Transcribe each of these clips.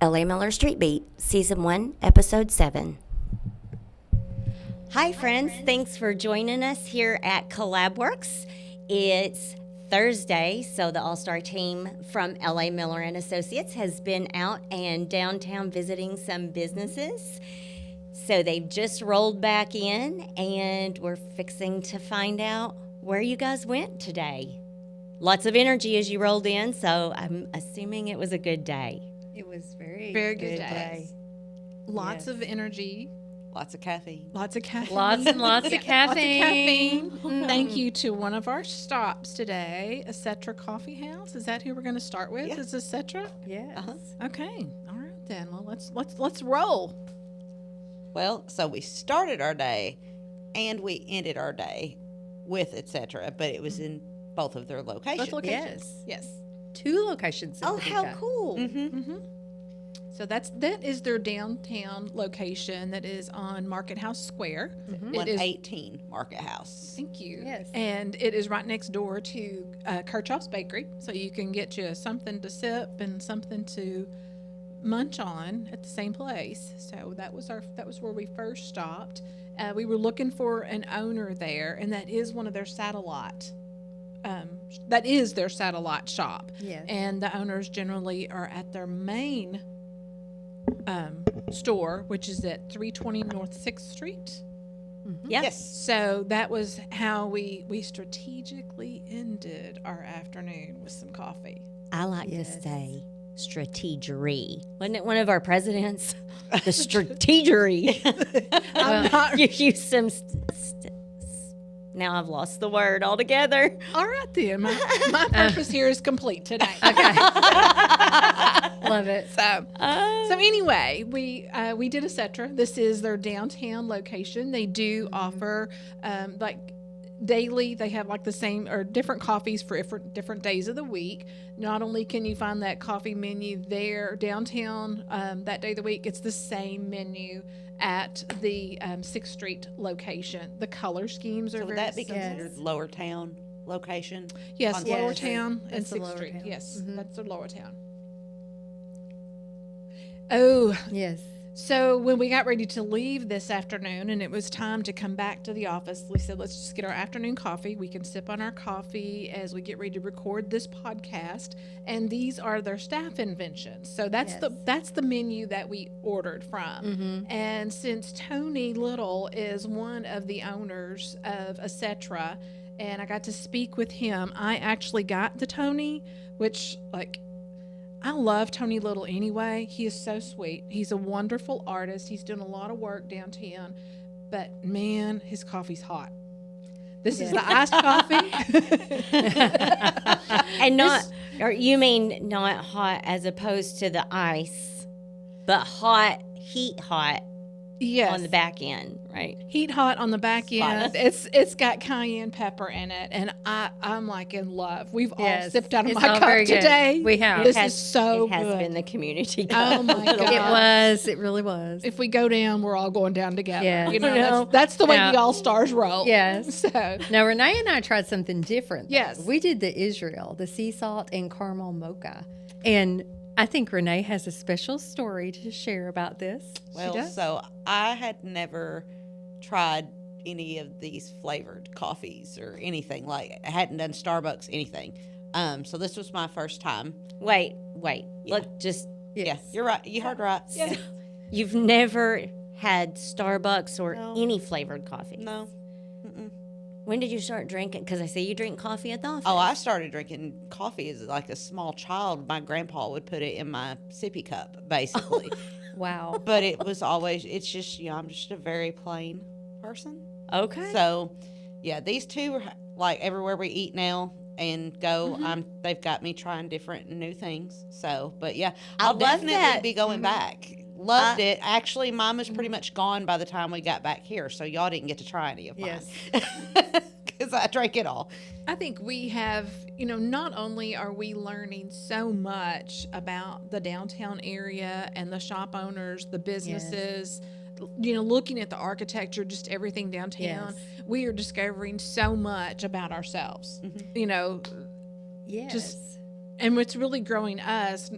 L.A.Miller Street Beat, Season 1, Episode 7. Hi, friends. Thanks for joining us here at CollabWorks. It's Thursday, so the All-Star team from L.A.Miller and Associates has been out and downtown visiting some businesses. So they've just rolled back in, and we're fixing to find out where you guys went today. Lots of energy as you rolled in, so I'm assuming it was a good day. It was very good day. day. Lots of energy. Lots of caffeine. Lots of caffeine. Lots and lots of caffeine. Thank you to one of our stops today, Etcetera Coffee House. Is that who we're going to start with? Yeah. Is Etcetera? Yes. Okay. All right then. Well, let's roll. Well, so we started our day and we ended our day with Etcetera, but it was in both of their locations. Both locations. Yes. 2 locations. in Oh, how Topeka. cool. Mm-hmm. So that is their downtown location that is on Market House Square. It is 118 Market House. Thank you. Yes. And it is right next door to Kirchhoff's Bakery, so you can get you something to sip and something to munch on at the same place. So that was where we first stopped. We were looking for an owner there, and that is one of their satellite. That is their satellite shop. Yes. And the owners generally are at their main store, which is at 320 North 6th Street. Yep. Yes. So that was how we strategically ended our afternoon with some coffee. I like to Yes. say strategery. Wasn't it one of our presidents? The strategery. I'm not- You use some. Now I've lost the word altogether. All right then, my purpose here is complete today. Okay. Love it. So anyway, we did Etcetera. This is their downtown location. They do offer like daily. They have like the same or different coffees for different days of the week. Not only can you find that coffee menu there downtown that day of the week, it's the same menu at the 6th Street location. The color schemes are So would very that be similar. considered Lower Town location? Yes, on Lower Sixth Street? Town and That's the 6th Lower Street. Town. Yes, Mhm. that's the Lower Town. Oh, Yes. so when we got ready to leave this afternoon and it was time to come back to the office, we said, let's just get our afternoon coffee. We can sip on our coffee as we get ready to record this podcast. And these are their staff inventions. So that's Yes. that's the menu that we ordered from. Mm-hmm. And since Tony Little is one of the owners of Etcetera, and I got to speak with him, I actually got the Tony, which I love Tony Little anyway. He is so sweet. He's a wonderful artist. He's doing a lot of work downtown. But man, his coffee's hot. This is the iced coffee. And not, or you mean not hot as opposed to the ice, but hot, heat hot Yes. on the back end, right? Heat hot on the back end. Spice. It's got cayenne pepper in it, and I'm like in love. We've all Yes. sipped out of It's my all cup very good. today. We have. This has- is so It has good. been the community. Oh my cup. God. It was. It really was. If we go down, we're all going down together. Yeah. You know, No. that's the way Now- the All Stars roll. Yes. So Now, Renee and I tried something different. though. Yes. We did the Israel, the sea salt and caramel mocha. And I think Renee has a special story to share about this. Well, does? so I had never tried any of these flavored coffees or anything I hadn't done Starbucks, anything. So this was my first time. Wait. Yeah. Look, just Yeah, you're right. You heard right. Yeah. you've never had Starbucks or No. any flavored coffee. No. Mm-mm. When did you start drinking? Because I see you drink coffee at the office. Oh, I started drinking coffee as like a small child. My grandpa would put it in my sippy cup, basically. Wow. But it was always, it's just, I'm just a very plain person. Okay. So, yeah, these two are like everywhere we eat now and go. They've got me trying different and new things. So, but yeah, I I'll love definitely that. be going back. Loved it. Actually, mine was pretty much gone by the time we got back here, so y'all didn't get to try any of mine. Yes. Because I drank it all. I think we have, not only are we learning so much about the downtown area and the shop owners, the businesses, looking at the architecture, just everything downtown, Yes. we are discovering so much about ourselves. Mhm. You know, Yes. Just and it's really growing us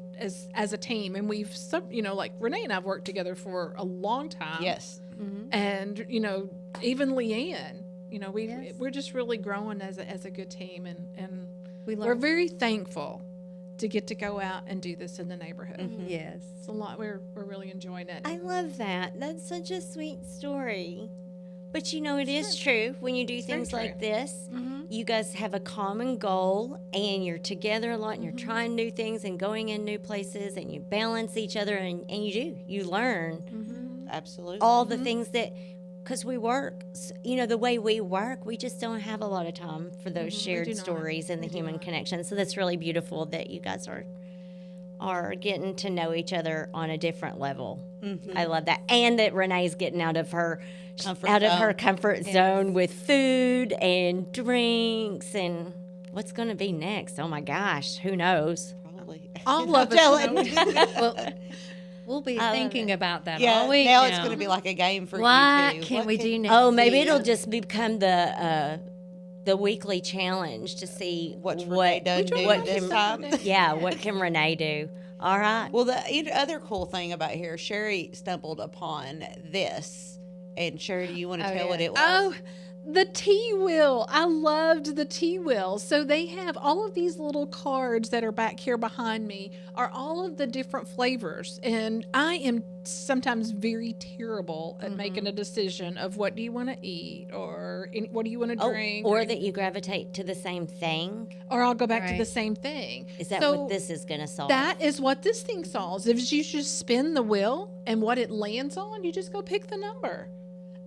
as a team. And we've like Renee and I've worked together for a long time. Yes. And even Leanne, Yes. we're just really growing as a good team, and We we're learned. very thankful to get to go out and do this in the neighborhood. Yes. It's a lot. We're really enjoying it. I love that. That's such a sweet story. But it is true. When you do very things like true. this, you guys have a common goal and you're together a lot and you're trying new things and going in new places and you balance each other and you learn Absolutely. all the things that, because we work, the way we work, we just don't have a lot of time for those shared do not. stories and the We do human not. connection. So that's really beautiful that you guys are getting to know each other on a different level. I love that. And that Renee's getting out of her comfort zone with food and drinks and what's going to be next. Oh my gosh, who knows? Probably. All of Tell us. it. Well, we'll be love thinking it. about that Yeah, all week now it's going to be like a game for What you two. can we do next? Oh, maybe week? it'll just become the weekly challenge to see What's what Renee done do what this can time? yeah, what can Renee do? All right. Well, the other cool thing about here, Sherry stumbled upon this. And Sherry, do you want to tell what it was? Oh, the tea wheel. I loved the tea wheel. So they have all of these little cards that are back here behind me are all of the different flavors. And I am sometimes very terrible at making a decision of what do you want to eat or what do you want to drink. Or that you gravitate to the same thing. or I'll go back to Right. the same thing. Is that So what this is going to solve? That is what this thing solves. If you just spin the wheel and what it lands on, you just go pick the number.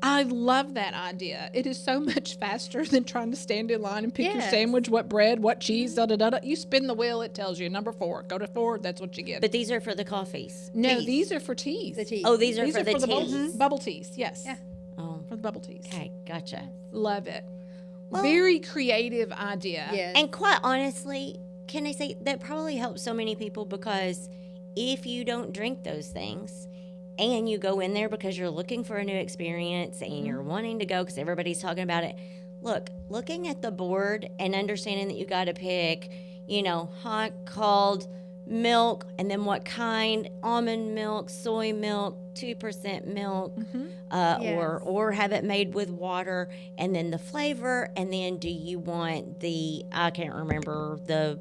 I love that idea. It is so much faster than trying to stand in line and pick your Yes. sandwich, what bread, what cheese, da da da da. You spin the wheel, it tells you number 4. Go to 4, that's what you get. But these are for the coffees. no, teas. these are for teas. The tea. Oh, these are These for are the for the teas. bubble teas. Yes. Yeah. Oh, For the bubble teas. okay, gotcha. Love it. Well- Very creative idea. Yes. And quite honestly, can I say that probably helps so many people because if you don't drink those things and you go in there because you're looking for a new experience and you're wanting to go because everybody's talking about it, looking at the board and understanding that you got to pick, hot, cold, milk, and then what kind, almond milk, soy milk, 2% milk, Yes. or have it made with water, and then the flavor, and then do you want I can't remember the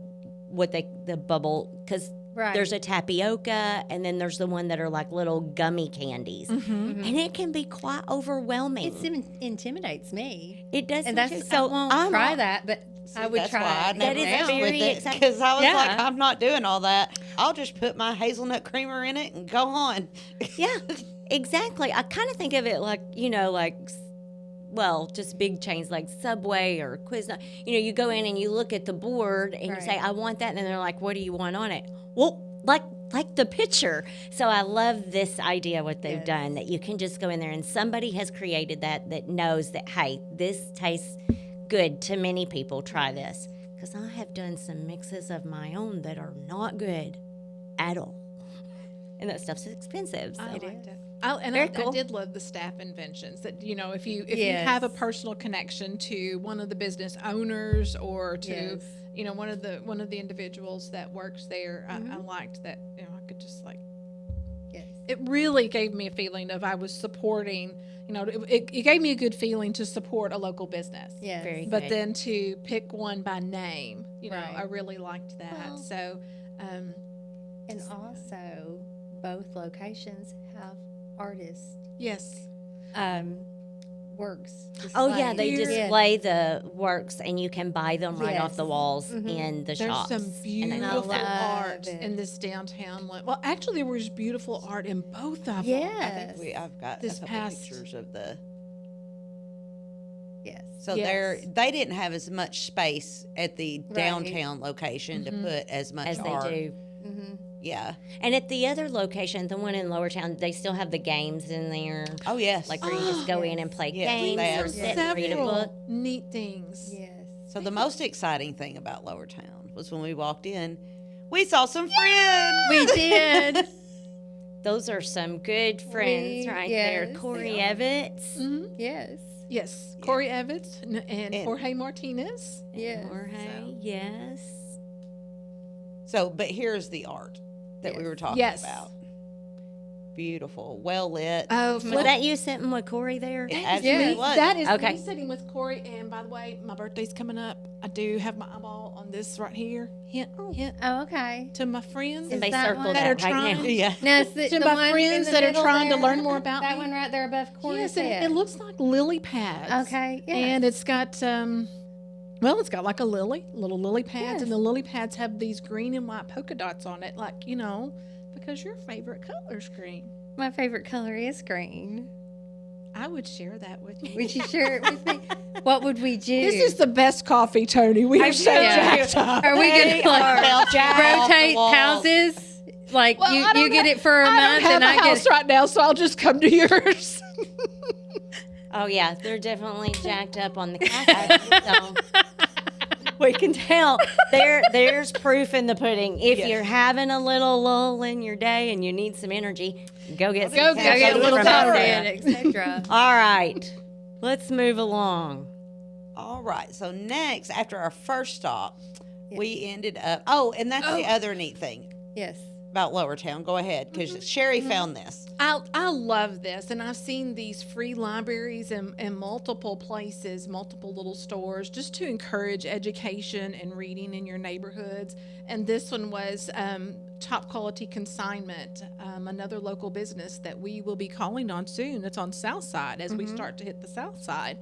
bubble, because Right. there's a tapioca, and then there's the one that are like little gummy candies, and it can be quite overwhelming. It intimidates me. It does, And me that's too. so I won't I'm try all- that, but I would That's try. why I it never is now. messed very with it exciting. because I was Yeah. like, I'm not doing all that. I'll just put my hazelnut creamer in it and go on. Yeah, exactly. I kind of think of it like, just big chains like Subway or Quiznos. You go in and you look at the board and you Right. say, I want that. And then they're like, what do you want on it? Well, like the picture. So I love this idea, what they've Yes. done, that you can just go in there and somebody has created that knows that, hey, this tastes good to many people. Try this. Because I have done some mixes of my own that are not good at all. And that stuff's expensive. So. I liked it. Very I cool. did love the staff inventions that if you Yes. have a personal connection to one of the business owners or to Yes. one of the individuals that works there, I liked that I could just Yes. it really gave me a feeling of I was supporting. It gave me a good feeling to support a local business. Yes. Very But good. then to pick one by name, Right. I really liked that. Well, So, And also, both locations have artists yes. works. Oh yeah, they displayed. display the works, and you can buy them right off the Yes. walls in the There's shops. some And I beautiful love that. art it. in this downtown one. Well, actually, there was beautiful art in both of them. Yes. I think I've got This a couple past- pictures of the. Yes. So Yes. they didn't have as much space at the Right. downtown location to put as much As they art. do. Mm-hmm. Yeah. And at the other location, the one in Lower Town, they still have the games in there, Oh yes. like where you just go in and play Yes, games they or have sit and read a book. Several neat things. Yes. So the most exciting thing about Lower Town was when we walked in, we saw some friends. We did. Those are some good friends right there. yes, Corey they are. Evans, Yes. Yes, Corey Evans and And- Jorge Martinez. Yes. Jorge, So- yes. So, but here's the art that we were talking Yes. about. Beautiful, well lit. Oh, Was flip. that you sitting with Corey there? It That is actually me. was. That is Okay. me sitting with Corey. And by the way, my birthday's coming up. I do have my eyeball on this right here. Hint, hint Oh, okay. to my friends. Somebody that circle one? that That are right now. trying- Yeah. Now, it's the To the my one in friends the that are middle trying to there, learn more about that me. one right there above Corey's Yes, head. it looks like lily pads. Okay, yes. And it's got well, it's got like a lily, little lily pads, Yes. and the lily pads have these green and white polka dots on it, like, you know, because your favorite color's green. My favorite color is green. I would share that with you. Would you share it with me? What would we do? This is the best coffee, Tony. We are so Yeah. jacked up. Are we They going to are like jacked off the rotate wall. houses? Like Well, I you don't get ha- it for a I month don't have and a I house get right now, so I'll just come to yours. Oh yeah, they're definitely jacked up on the cafe. So we can tell. There's proof in the pudding. If Yes. you're having a little lull in your day and you need some energy, go get some Go cafe get a little from color. Etcetera. etc. All right, let's move along. All right. So next, after our first stop, we ended up. Oh, and that's the other neat thing Yes. about Lower Town. Go ahead, because Sherry found this. I love this, and I've seen these free libraries in multiple places, multiple little stores, just to encourage education and reading in your neighborhoods. And this one was Top Quality Consignment, another local business that we will be calling on soon. It's on South Side as we start to hit the South Side.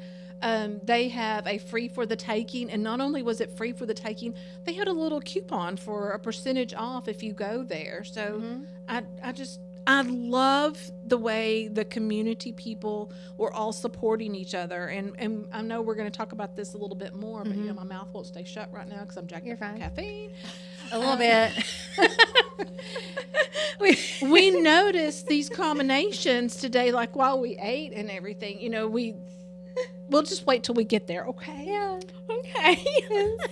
They have a free for the taking, and not only was it free for the taking, they had a little coupon for a percentage off if you go there. So I love the way the community people were all supporting each other, and I know we're going to talk about this a little bit more, but you know my mouth won't stay shut right now because I'm jacked You're up on fine. caffeine. A little bit. We noticed these combinations today, like while we ate and everything. You know, we'll just wait till we get there, okay? Yeah. Okay.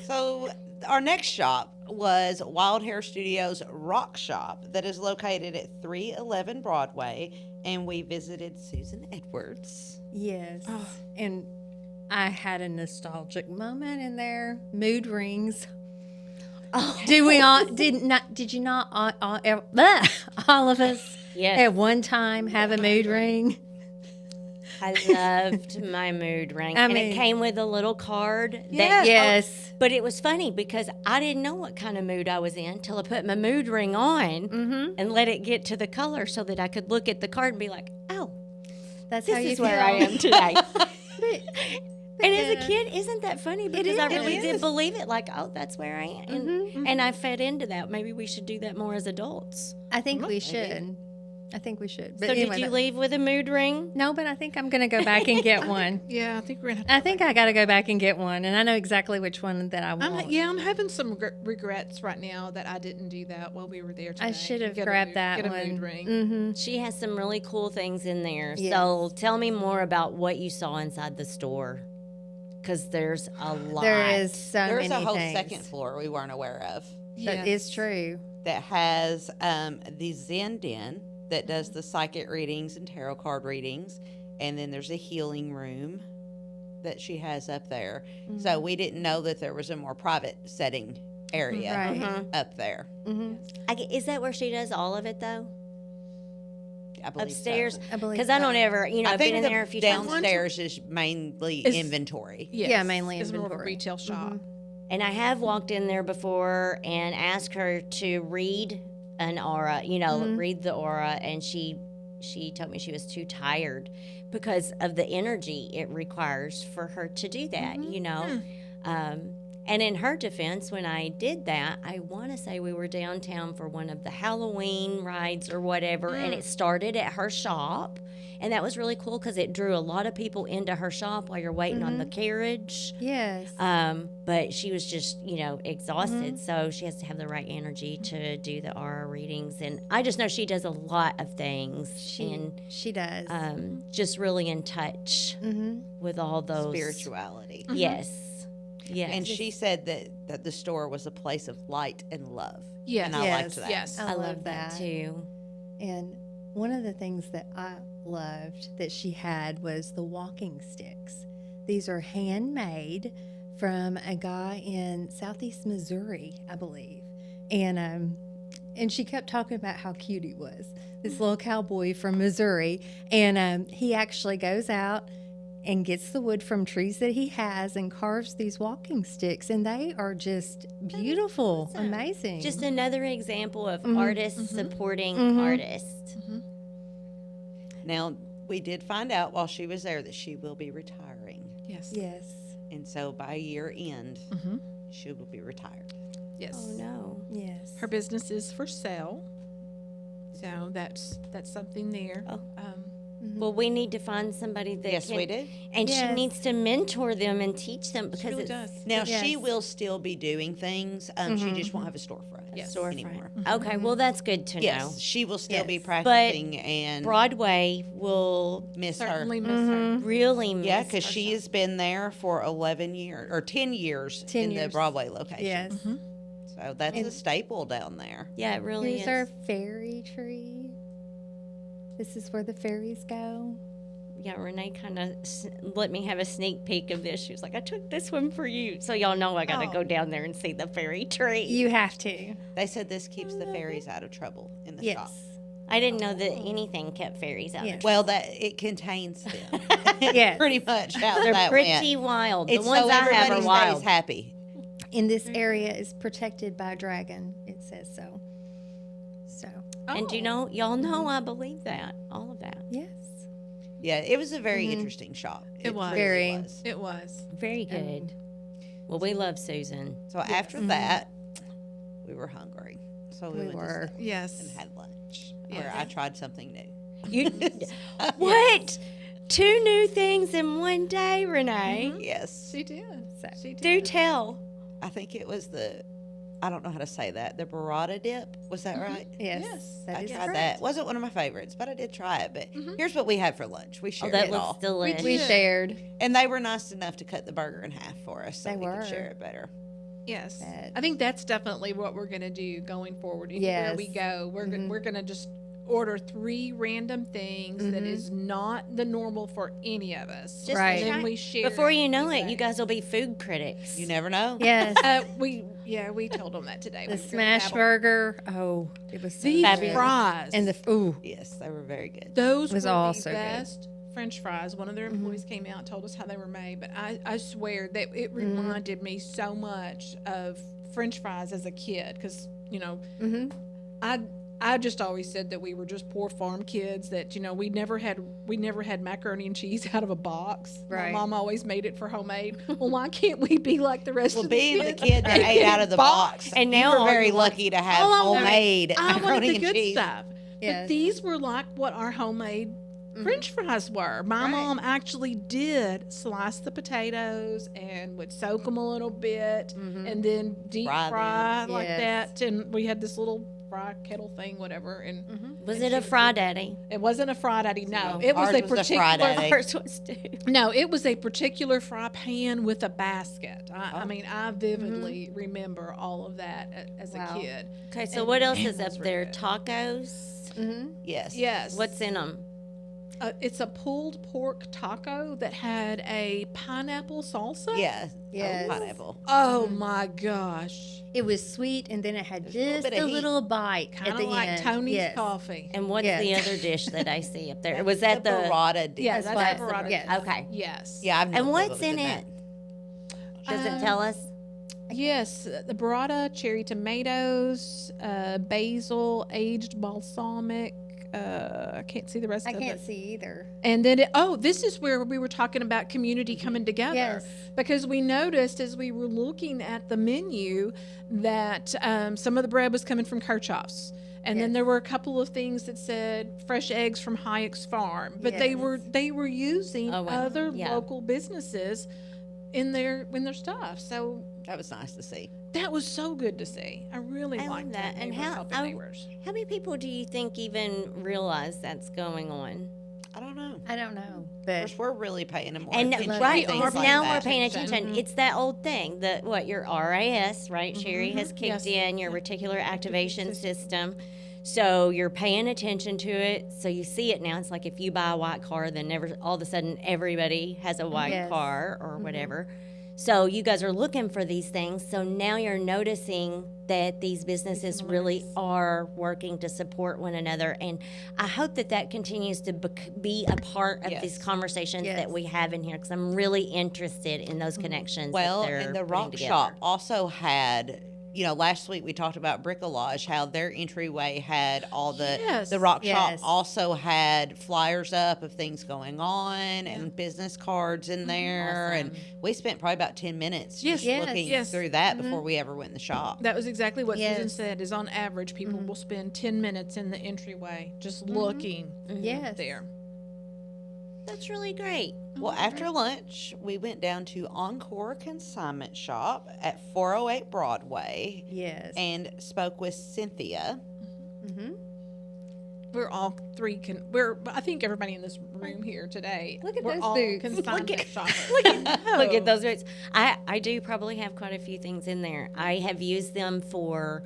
So our next shop was Wild Hair Studios Rock Shop that is located at 311 Broadway, and we visited Susan Edwards. Yes. Oh. And I had a nostalgic moment in there. Mood rings. Oh, Do we all did you not all of us yes. at one time have a mood ring? I loved my mood ring, I and mean- it came with a little card. Yes. Yes. But it was funny because I didn't know what kind of mood I was in till I put my mood ring on and let it get to the color so that I could look at the card and be like, "Oh, That's this how you is feel. where I am today." And as a yeah. kid, isn't that funny? Because I is. really It did is. believe it. Like, oh, that's where I am, and I fed into that. Maybe we should do that more as adults. I think we Maybe. should. I think we should. But So, anyway, did you leave with a mood ring? No, but I think I'm going to go back and get one. Yeah, I think we're gonna. I think I got to go back and get one, and I know exactly which one that I want. I'm having some regrets right now that I didn't do that while we were there today. I should have Get a grabbed mood- that get one. a mood ring. Mm-hmm. She has some really cool things in there. Yes. So, tell me more about what you saw inside the store, because there's a lot. There is so There's many a whole things. second floor we weren't aware of That is true. that has the Zen Den that does the psychic readings and tarot card readings, and then there's a healing room that she has up there. So we didn't know that there was a more private setting area Right. Mhm. up there. Mm-hmm. Is that where she does all of it though? I believe Upstairs? so. I believe Because I don't so. ever, I I've been think in the there a few times. downstairs is mainly Is- inventory. Yes. Yeah, mainly It's more of a inventory. retail shop. And I have walked in there before and asked her to read an aura, read the aura, and she told me she was too tired because of the energy it requires for her to do that, And in her defense, when I did that, I want to say we were downtown for one of the Halloween rides or whatever, and it started at her shop. And that was really cool because it drew a lot of people into her shop while you're waiting on the carriage. Yes. But she was just, exhausted. So she has to have the right energy to do the aura readings. And I just know she does a lot of things She does. and just really in touch with all those. Spirituality. Yes. Yes. And she said that the store was a place of light and love. Yes. And I Yes. liked that. Yes. I love that too. And one of the things that I loved that she had was the walking sticks. These are handmade from a guy in Southeast Missouri, I believe. And she kept talking about how cute he was, this little cowboy from Missouri. And he actually goes out and gets the wood from trees that he has and carves these walking sticks, and they are just beautiful, amazing. Just another example of artists supporting artists. Now, we did find out while she was there that she will be retiring. Yes. Yes. And so by year end, she will be retired. Yes. Oh no. Yes. Her business is for sale. So that's something there. Oh. Well, we need to find somebody that Yes, can, we do. and she Yes. needs to mentor them and teach them because really it's does. Now, Yes. she will still be doing things. She just won't have a storefront Yes. anymore. okay. Well, that's good to know. Yes, she will still be Yes. practicing and Broadway will miss Certainly her. miss her. really miss Yeah, because her she shop. has been there for 11 years or 10 years 10 in the years. Broadway location. Yes. So that's a staple down there. Yeah, it really Here's is. our fairy tree. This is where the fairies go. Yeah, Renee kind of let me have a sneak peek of this. She was like, I took this one for you. So y'all know I got to go down there and see the fairy tree. You have to. They said this keeps the fairies out of trouble in the Yes. shop. I didn't know that anything kept fairies out. Yes. Well, that it contains them. Yes. Pretty much how They're that pretty went. wild. It's the ones so I have everybody are stays wild. happy. And this area is protected by a dragon. It says so. So, And you know, y'all know I believe that. All of that. yes. Yeah, it was a very interesting shop. It was. really Very. was. It was. Very good. Well, we love Susan. So after that, we were hungry. So we, We went were. to Steak Yes. and had lunch. Where Yes. I tried something new. You what? 2 new things in one day, Renee. Yes. She did. So, She did. Do tell. I think it was I don't know how to say that. The burrata dip. Was that right? yes. Yes. That I is tried correct. that. Wasn't one of my favorites, but I did try it. But here's what we had for lunch. We Oh, shared that it looks all. delicious. We shared. And they were nice enough to cut the burger in half for us so They we were. could share it better. Yes. That- I think that's definitely what we're going to do going forward. Anywhere we Yes. go, we're going to just order 3 random things that is not the normal for any of us. Just Right. And then try- we share. Before you know that it, you way. guys will be food critics. You never know. Yes. We told them that today. The We were gonna smash have burger. Oh, it was so the good. fries And the ooh, Yes, they were very good. those was were also the good. best French fries. One of their employees came out and told us how they were made, but I swear that it reminded me so much of French fries as a kid because I just always said that we were just poor farm kids that we never had macaroni and cheese out of a box. Right. My mom always made it for homemade. Well, why can't we be like the rest Well, of the being kids? the kid that ate out of the box, And you now were all very you want- lucky to have All I wanted- homemade I wanted macaroni the and good cheese. stuff. Yes. But these were like what our homemade French fries were. My Right. mom actually did slice the potatoes and would soak them a little bit and then deep Fry fry them. like Yes. that. And we had this little fry kettle thing, whatever. And Was it a fry daddy? it wasn't a fry daddy. No, No, it was ours a was a particular. fry daddy. Ours was too. No, it was a particular fry pan with a basket. I mean, I vividly remember all of that as Wow. a kid. Okay, so And what else man, is those up were there? good. Tacos? Yes. Yes. What's in them? It's a pulled pork taco that had a pineapple salsa. Yeah. Yes. Oh, pineapple. Oh my gosh. It was sweet, and then it had a little just bit of a heat. little bite Kind at of the like end. Tony's Yes. coffee. And what's Yes. the other dish that I see up there? Was that the? burrata dip? Yeah, That's that's what- the burrata. yes. Okay. Yes. Yeah, I've no And clue what's what was in that. it? Does it tell us? Yes, the burrata, cherry tomatoes, basil, aged balsamic. I can't see the rest I of can't it. see either. And then, this is where we were talking about community coming together. Yes. Because we noticed as we were looking at the menu that some of the bread was coming from Kirchhoff's. And then Yes. there were a couple of things that said fresh eggs from Hayek's farm, but they Yes. were using Oh, wow. other Yeah. local businesses in their stuff. So That was nice to see. that was so good to see. I really I love liked that. that. And They were how- helping I- neighbors. How many people do you think even realize that's going on? I don't know. I don't know, Of but course, we're really paying more And attention to right, things because like now that. we're paying Attention. attention. It's that old thing that your RAS, right? Sherry has kicked Yes. in your reticular activation system. So you're paying attention to it. So you see it now. It's like if you buy a white car, then never all of a sudden everybody has a white Yes. car or whatever. So you guys are looking for these things. So now you're noticing that these businesses really are working to support one another. And I hope that that continues to be a part of these Yes. conversations Yes. that we have in here, because I'm really interested in those connections. Well, that they're and the putting rock together. shop also had, last week we talked about bricolage, how their entryway had all the Yes. the rock Yes. shop also had flyers up of things going on and business cards in there, and we spent probably about 10 minutes Yes. just Yes. looking Yes. through that before we ever went in the shop. That was exactly what Susan Yes. said. Is on average, people will spend 10 minutes in the entryway just looking Yes. there. That's really great. Well, after lunch, we went down to Encore Consignment Shop at 408 Broadway Yes. and spoke with Cynthia. We're all three. I think everybody in this room here today. Look at we're those all boots. consignment shoppers. Look at those boots. I do probably have quite a few things in there. I have used them for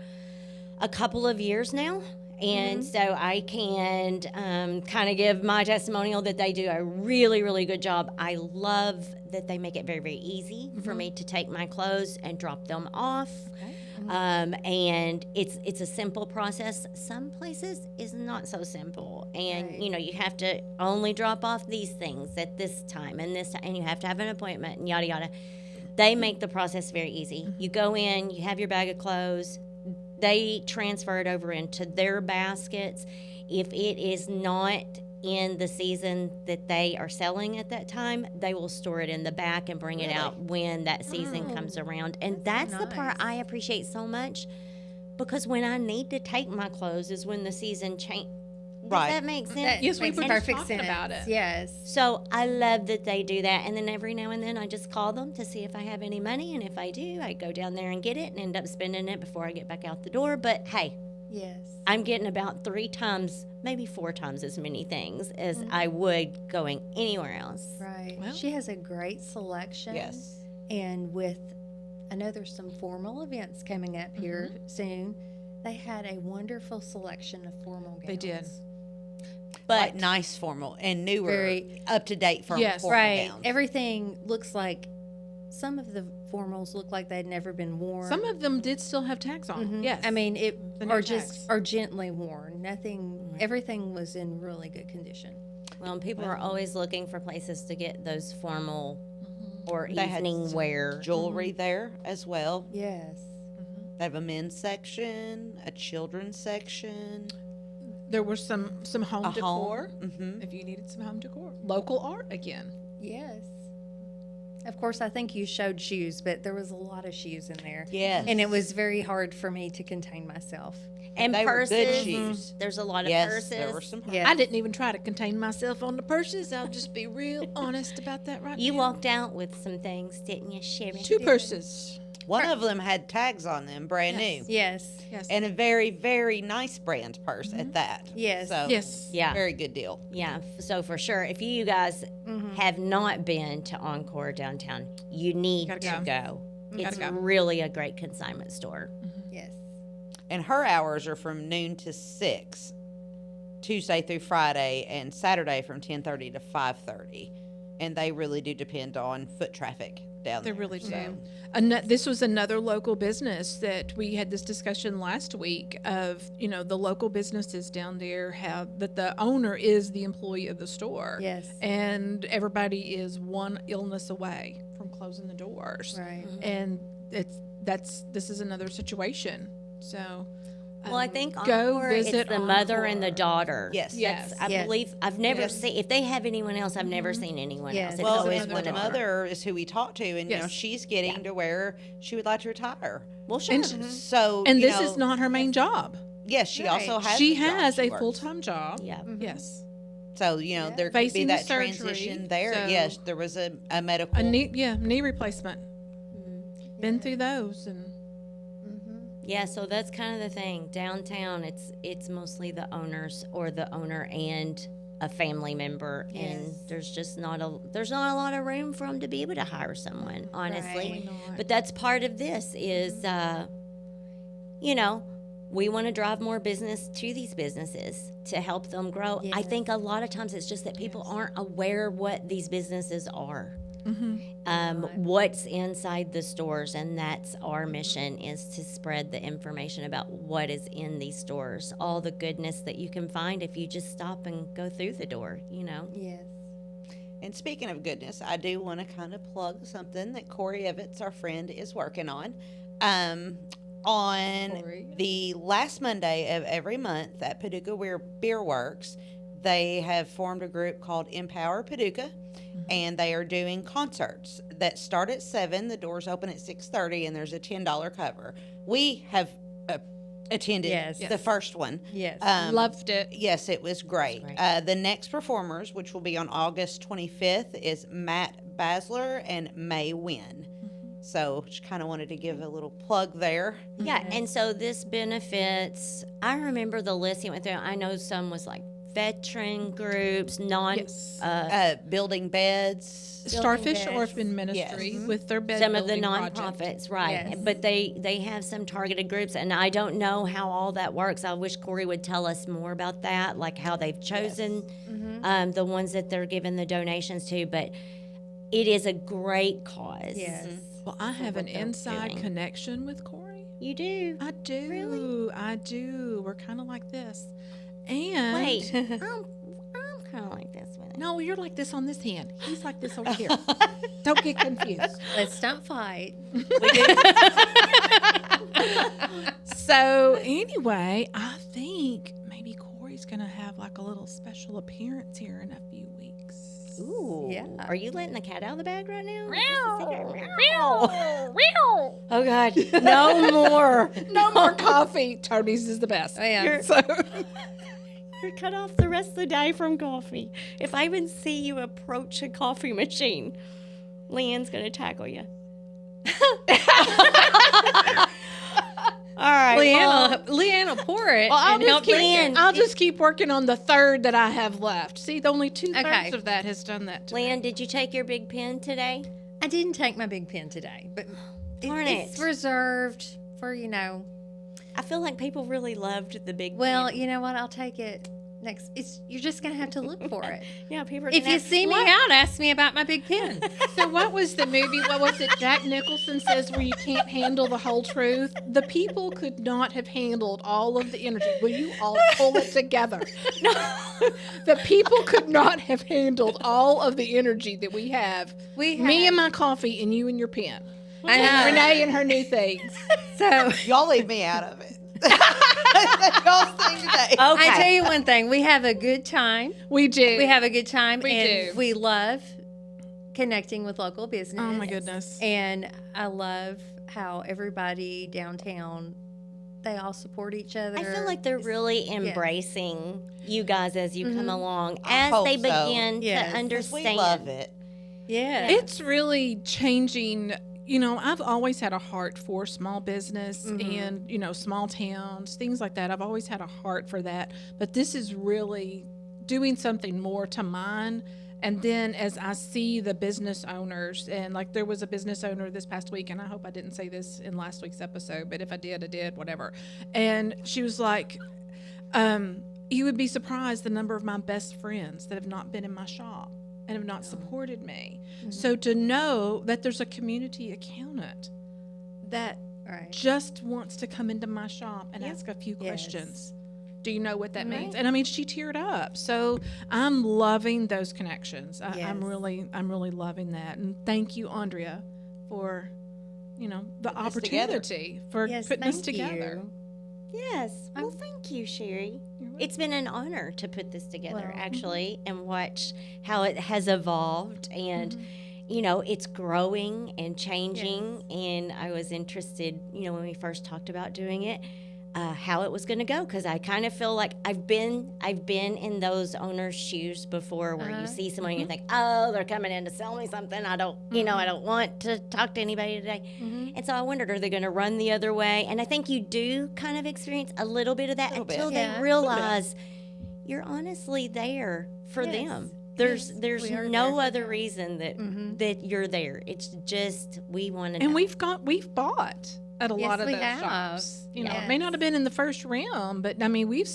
a couple of years now. And so I can kind of give my testimonial that they do a really, really good job. I love that they make it very, very easy for me to take my clothes and drop them off. And it's a simple process. Some places is not so simple, and Right. you have to only drop off these things at this time and this time, and you have to have an appointment and yada yada. They make the process very easy. You go in, you have your bag of clothes. They transfer it over into their baskets. If it is not in the season that they are selling at that time, they will store it in the back and bring it out when that season comes around. And that's the part nice. I appreciate so much, because when I need to take my clothes is when the season change. Does Right. that make sense? That Yes, we makes were just perfect talking sense. about it. Yes. So I love that they do that. And then every now and then I just call them to see if I have any money. And if I do, I go down there and get it and end up spending it before I get back out the door. But hey, Yes. I'm getting about 3 times, maybe 4 times as many things as I would going anywhere else. Right. Well- She has a great selection. Yes. And with, I know there's some formal events coming up here soon. They had a wonderful selection of formal gowns. They did. But Like nice formal and newer, Very- up to date formal Yes. Right. gowns. Everything looks like, some of the formals look like they'd never been worn. Some of them did still have tags on. Mhm. Yes. I mean, The no or just tags. are gently worn. Nothing. Everything was in really good condition. well, people are always looking for places to get those formal or They had evening some wear. Jewelry there as well. Yes. They have a men's section, a children's section, there were some home a decor. home. Mm-hmm. If you needed some home decor, local art again. Yes. Of course, I think you showed shoes, but there was a lot of shoes in there. Yes. And it was very hard for me to contain myself. And they were purses. good shoes. There's a lot of Yes, purses. there were some. Yes. I didn't even try to contain myself on the purses. I'll just be real honest about that right You now. walked out with some things, didn't you, Sherry? 2 purses. One of them had tags on them, brand new, Yes. Yes. and a very, very nice brand purse at that. Yes. So yes. Yeah. very good deal. Yeah, so for sure, if you guys have not been to Encore downtown, you need Gotta to go. go. Gotta It's go. really a great consignment store. Yes. And her hours are from noon to 6, Tuesday through Friday, and Saturday from 10:30 to 5:30. And they really do depend on foot traffic down They there. really do. so. This was another local business that we had this discussion last week of, the local businesses down there have that the owner is the employee of the store. Yes. And everybody is one illness away from closing the doors. Right. And this is another situation. So Well, I think go Encore, it's visit the mother and the Encore. daughter. Yes. Yes. I Yes. believe, I've never Yes. seen, if they have anyone else, I've never seen anyone Yes. else. It's Well, always and one the of them. mother is who we talked to, and Yes. she's getting to where she would like to retire. Well, sure. And So, and this is not her main job. Yes, she also Right. has. She a job has she a works. full-time job. Yeah. Yes. So there could be Facing the that surgery, transition there. so- Yes, there was a medical. A knee replacement. Been through those and Yeah, so that's kind of the thing. Downtown, it's mostly the owners or the owner and a family member, and Yes. there's not a lot of room for them to be able to hire someone, honestly. Right. not. But that's part of this is, we want to drive more business to these businesses to help them grow. I Yes. think a lot of times it's just that people aren't aware what these businesses are. what's inside the stores, and that's our mission, is to spread the information about what is in these stores, all the goodness that you can find if you just stop and go through the door, Yes. And speaking of goodness, I do want to kind of plug something that Corey Evans, our friend, is working on. On Corey. the last Monday of every month at Paducah Beer Works, they have formed a group called Empower Paducah, and they are doing concerts that start at 7. The doors open at 6:30, and there's a $10 cover. We have attended Yes. the first one. Yes. Loved it. Yes, it was great. Great. The next performers, which will be on August 25th, is Matt Basler and May Wynn. So just kind of wanted to give a little plug there. Yeah, and so this benefits, I remember the list he went through. I know some was like veteran groups, Yes. Building beds. Starfish beds. Orphan Ministry Yes. with their bed some of the building project. nonprofits, right? Yes. But they have some targeted groups, and I don't know how all that works. I wish Corey would tell us more about that, like how they've chosen the ones that they're giving the donations to. But it is a great cause. Yes. Well, I have an what they're inside doing. connection with Corey. You do. I do. Really? I do. We're kind of like this. And Wait, I'm kind of like this with it. no, you're like this on this hand. He's like this over here. Don't get confused. Let's not fight. So anyway, I think maybe Corey's gonna have like a little special appearance here in a few weeks. Ooh. Yeah. Are you letting the cat out of the bag right now? Meow. Oh God, no more. No more coffee. Tony's is the best. Oh, yeah. So You're cut off the rest of the day from coffee. If I even see you approach a coffee machine, Leanne's gonna tackle you. All right, Leanne will pour it Well, and help drink it. I'll just keep working on the third that I have left. See, only 2/3 Okay. of that has done that. To me. Leanne, did you take your big pen today? I didn't take my big pen today, but Darn it's it. reserved for, I feel like people really loved the big well, pen. you know what? I'll take it next. You're just going to have to look for it. Yeah, people are If gonna you have- see me out, ask me about my big pen. So what was the movie? What was it? Jack Nicholson says where you can't handle the whole truth. The people could not have handled all of the energy. Will you all pull it together? No, the people could not have handled all of the energy that we have. Me and my coffee, and you and your pen. I know. Renee and her new things. So Y'all leave me out of it. That's y'all's thing today. Okay. I tell you one thing, we have a good time. We do. We have a good time, We and do. we love connecting with local business. Oh my goodness. And I love how everybody downtown, they all support each other. I feel like they're really embracing you guys as you come along, as hope they so. begin Yes. to 'Cause understand. We love it. Yeah. It's really changing. I've always had a heart for small business and, small towns, things like that. I've always had a heart for that. But this is really doing something more to mine. And then as I see the business owners, and like there was a business owner this past week, and I hope I didn't say this in last week's episode, but if I did, I did, whatever. And she was like, you would be surprised the number of my best friends that have not been in my shop and have not supported me. So to know that there's a community accountant that right. just wants to come into my shop and Yep. ask a few Yes. questions. Do you know what that means? Right. And I mean, she teared up. So I'm loving those connections. I'm Yes. really loving that. And thank you, Andrea, for, the us together. opportunity for Yes, putting us thank together. you. Yes. Well, thank you, Sherry. You're welcome. It's been an honor to put this together, Well, actually, and watch how it has evolved. And, it's growing and changing. And I was interested, when we first talked about doing it, how it was going to go, because I kind of feel like I've been in those owners' shoes before, where you see someone and you think, oh, they're coming in to sell me something. I don't, I don't want to talk to anybody today. And so I wondered, are they going to run the other way? And I think you do kind of experience a little bit of that Little bit. until Yeah. they realize you're honestly there for Yes. them. There's we are there no for other them. reason that you're there. It's just we want to. And know. we've bought at a Yes, lot of we those have. shops. It may Yes. not have been in the first round, but I mean we've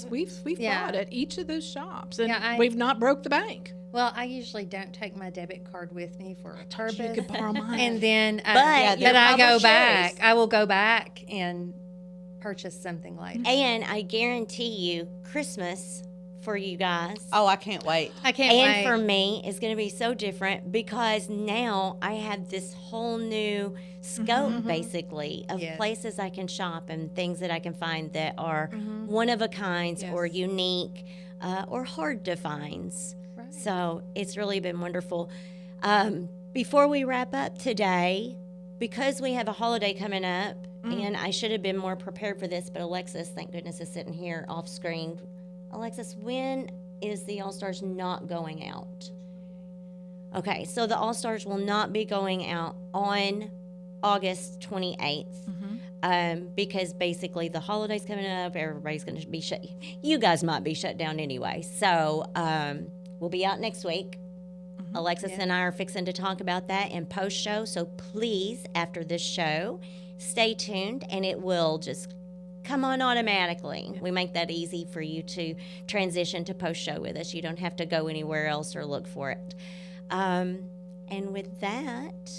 Yeah. bought at each of those shops, and Yeah, we've not broke the bank. Well, I usually don't take my debit card with me for a purpose. You could borrow mine. And then, But but I go publishers- back. I will go back and purchase something later. And I guarantee you, Christmas for you guys Oh, I can't wait. I can't and wait. for me is going to be so different because now I have this whole new scope, basically, of Yes. places I can shop and things that I can find that are one of a kinds or Yes. unique or hard to find. Right. So it's really been wonderful. Before we wrap up today, because we have a holiday coming up, and I should have been more prepared for this, but Alexis, thank goodness, is sitting here off screen. Alexis, when is the All Stars not going out? Okay, so the All Stars will not be going out on August 28th. Because basically the holidays coming up, everybody's going to be shut. You guys might be shut down anyway. So we'll be out next week. Alexis and I are fixing to talk about that in post show. So please, after this show, stay tuned and it will just come on automatically. We make that easy for you to transition to post show with us. You don't have to go anywhere else or look for it. And with that,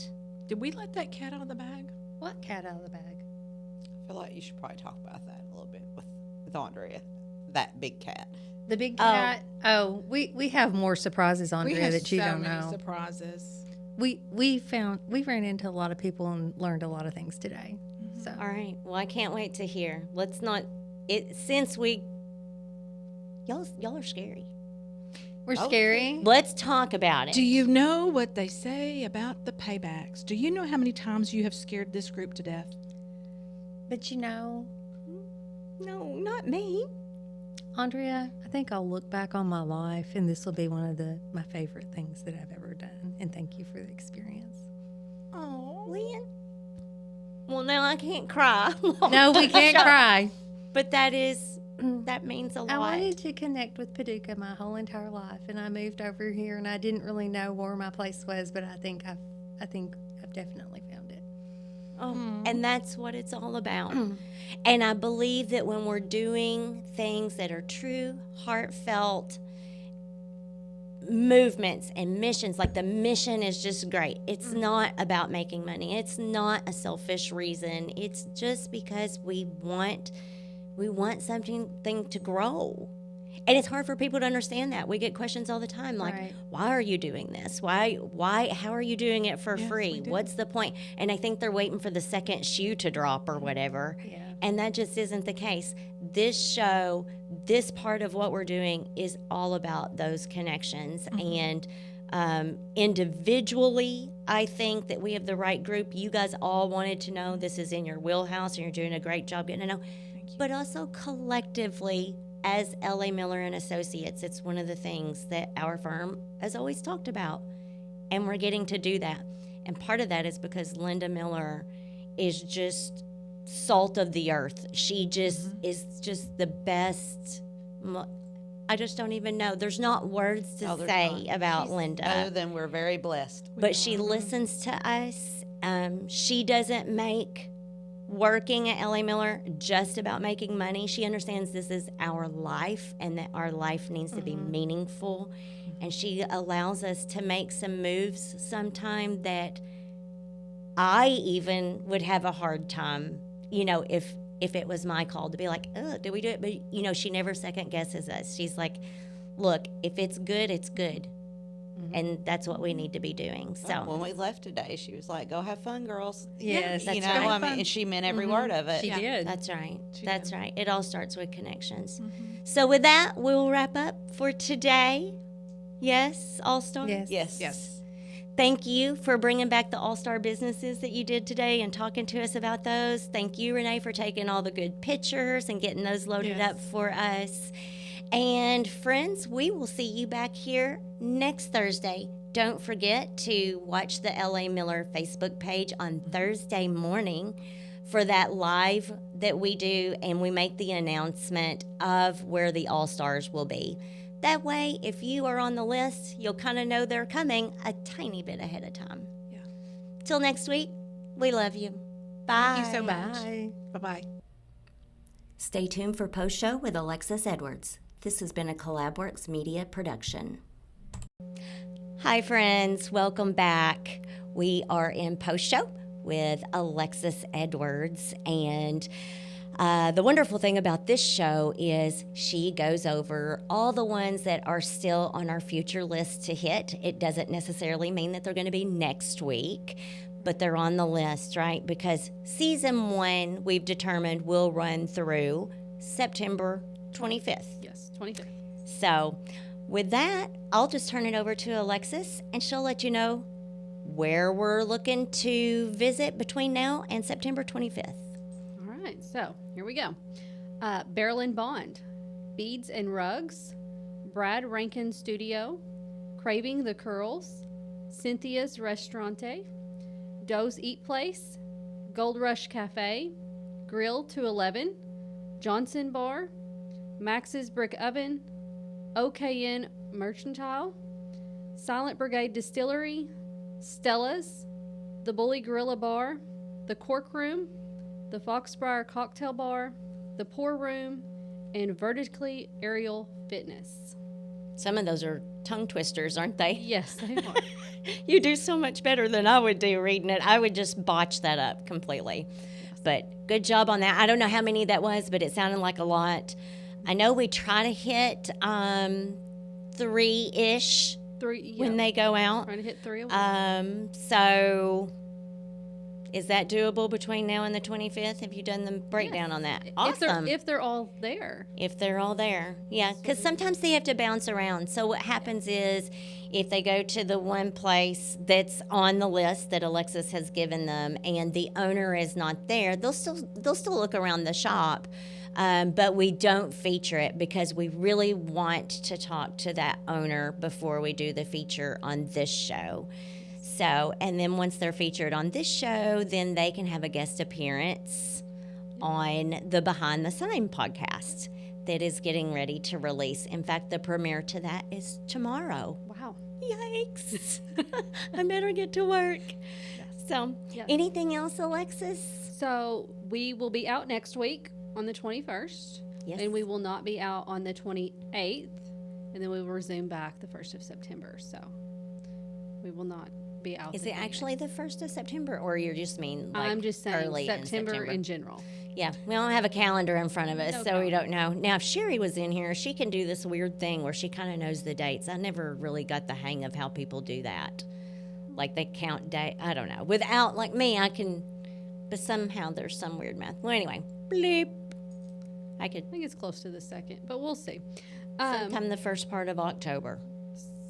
Did we let that cat out of the bag? What cat out of the bag? I feel like you should probably talk about that a little bit with Andrea. That big cat. The big cat. Oh, we have more surprises, Andrea, that you don't know. Surprises. We ran into a lot of people and learned a lot of things today. So all right. Well, I can't wait to hear. Let's not since y'all are scary. we're scary. Let's talk about it. Do you know what they say about the paybacks? Do you know how many times you have scared this group to death? But you know, No, not me. Andrea, I think I'll look back on my life and this will be one of my favorite things that I've ever done. And thank you for the experience. Oh, Lynn. Well, now I can't cry. No, we can't cry. But that means a lot. I wanted to connect with Paducah my whole entire life, and I moved over here, and I didn't really know where my place was, but I think I've definitely found it. Oh, and that's what it's all about. And I believe that when we're doing things that are true, heartfelt movements and missions, like the mission is just great. It's not about making money. It's not a selfish reason. It's just because we want something to grow. And it's hard for people to understand that. We get questions all the time like, Right. why are you doing this? Why, how are you doing it for Yes, free? we do. What's the point? And I think they're waiting for the second shoe to drop or whatever. Yeah. And that just isn't the case. This show, this part of what we're doing is all about those connections. And individually, I think that we have the right group. You guys all wanted to know this is in your wheelhouse and you're doing a great job getting to know. But also collectively, as L.A.Miller and Associates, it's one of the things that our firm has always talked about. And we're getting to do that. And part of that is because Linda Miller is just salt of the earth. She just is just the best. I just don't even know. There's not words to No, there's say not. about Other Linda. than we're very blessed. But she listens to us. She doesn't make working at L.A.Miller just about making money. She understands this is our life and that our life needs to be meaningful. And she allows us to make some moves sometime that I even would have a hard time, if it was my call to be like, oh, do we do it? But, she never second guesses us. She's like, look, if it's good, it's good. And that's what we need to be doing. So When we left today, she was like, "Go have fun, girls." Yes, You know, that's right. I mean, and she meant every word of it. She did. that's right. She That's did. right. It all starts with connections. So with that, we'll wrap up for today. Yes, All Star? Yes. Yes. Yes. Thank you for bringing back the All-Star businesses that you did today and talking to us about those. Thank you, Renee, for taking all the good pictures and getting those loaded Yes. up for us. And friends, we will see you back here next Thursday. Don't forget to watch the L.A.Miller Facebook page on Thursday morning for that live that we do, and we make the announcement of where the All-Stars will be. That way, if you are on the list, you'll kind of know they're coming a tiny bit ahead of time. Yeah. Till next week, we love you. Bye. Thank you so much. Bye. Bye-bye. Stay tuned for Post Show with Alexis Edwards. This has been a CollabWorks Media production. Hi, friends. Welcome back. We are in post show with Alexis Edwards. And the wonderful thing about this show is she goes over all the ones that are still on our future list to hit. It doesn't necessarily mean that they're going to be next week, but they're on the list, right? Because season 1, we've determined, will run through September 25th. Yes, 25th. So, with that, I'll just turn it over to Alexis and she'll let you know where we're looking to visit between now and September 25th. All right, so here we go. Barrel and Bond, Beads and Rugs, Brad Rankin Studio, Craving the Curls, Cynthia's Restaurante, Doe's Eat Place, Gold Rush Cafe, Grill to 11, Johnson Bar, Max's Brick Oven, OKN Mercantile, Silent Brigade Distillery, Stella's, the Bully Gorilla Bar, the Cork Room, the Foxbriar Cocktail Bar, the Pour Room, and Vertically Aerial Fitness. Some of those are tongue twisters, aren't they? Yes, they are. You do so much better than I would do reading it. I would just botch that up completely. Yes. But good job on that. I don't know how many that was, but it sounded like a lot. I know we try to hit 3-ish Three, when they go out. trying to hit 3 a week. So is that doable between now and the 25th? Have you done the breakdown on that? Awesome. If they're all there. If they're all there. Yeah, because sometimes they have to bounce around. So what happens is if they go to the one place that's on the list that Alexis has given them and the owner is not there, they'll still look around the shop. But we don't feature it because we really want to talk to that owner before we do the feature on this show. So, and then once they're featured on this show, then they can have a guest appearance on the Behind the Sign podcast that is getting ready to release. In fact, the premiere to that is tomorrow. Wow. Yikes. I better get to work. So, Yes. anything else, Alexis? So we will be out next week on the 21st. Yes. And we will not be out on the 28th. And then we will resume back the 1st of September. So we will not be out. Is the it 28th. actually the 1st of September, or you just mean like I'm just saying early September in in general. Yeah, we don't have a calendar in front of us, No so we calendar. don't know. Now, if Sherry was in here, she can do this weird thing where she kind of knows the dates. I never really got the hang of how people do that. Like they count day. I don't know. Without, like me, I can, but somehow there's some weird math. Well, anyway, bleep. I could I think it's close to the 2nd, but we'll see. sometime the first part of October.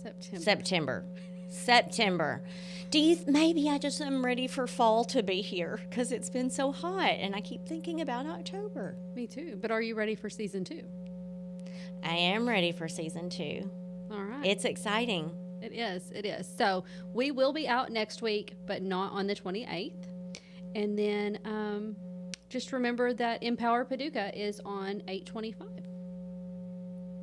September. September. Do you maybe I just am ready for fall to be here because it's been so hot and I keep thinking about October. Me too. But are you ready for season 2? I am ready for season 2. All right. It's exciting. It is. It is. So we will be out next week, but not on the 28th. And then just remember that Empower Paducah is on 8/25.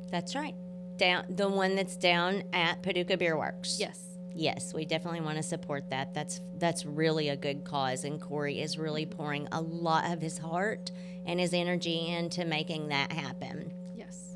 That's right. Down the one that's down at Paducah Beer Works. Yes. Yes, we definitely want to support that. That's really a good cause, and Corey is really pouring a lot of his heart and his energy into making that happen. Yes.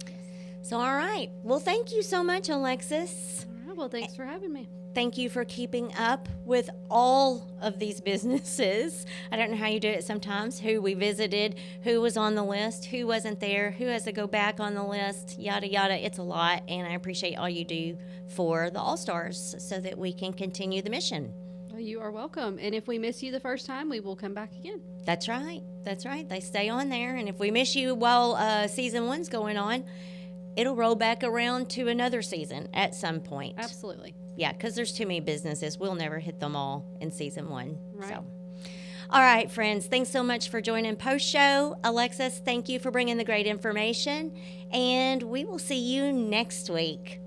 So, all right. Well, thank you so much, Alexis. All right. Well, thanks for having me. Thank you for keeping up with all of these businesses. I don't know how you do it sometimes, who we visited, who was on the list, who wasn't there, who has to go back on the list, yada, yada. It's a lot, and I appreciate all you do for the All-Stars so that we can continue the mission. Well, you are welcome. And if we miss you the first time, we will come back again. That's right. That's right. They stay on there, and if we miss you while season 1's going on, it'll roll back around to another season at some point. Absolutely. Yeah, because there's too many businesses. We'll never hit them all in season 1. Right. So, all right, friends. Thanks so much for joining Post Show. Alexis, thank you for bringing the great information. And we will see you next week.